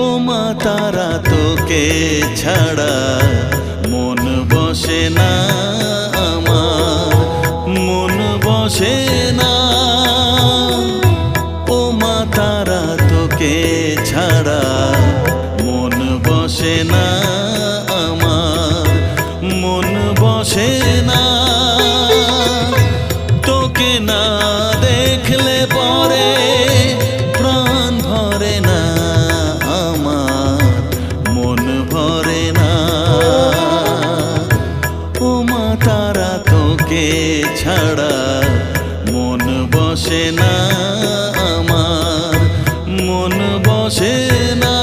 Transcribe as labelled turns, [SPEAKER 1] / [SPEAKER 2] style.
[SPEAKER 1] ও মা তারা তোকে ছাড়া মন বসে না আমার, মন বসে না। ও মা তারা তোকে ছাড়া মন বসে না আমার, মন বসে না। তোকে না দেখলে পরে প্রাণ ভরে না আমার, মন ভরে না। ও মা তারা তোকে ছাড়া মন বসে না আমার, মন বসে না।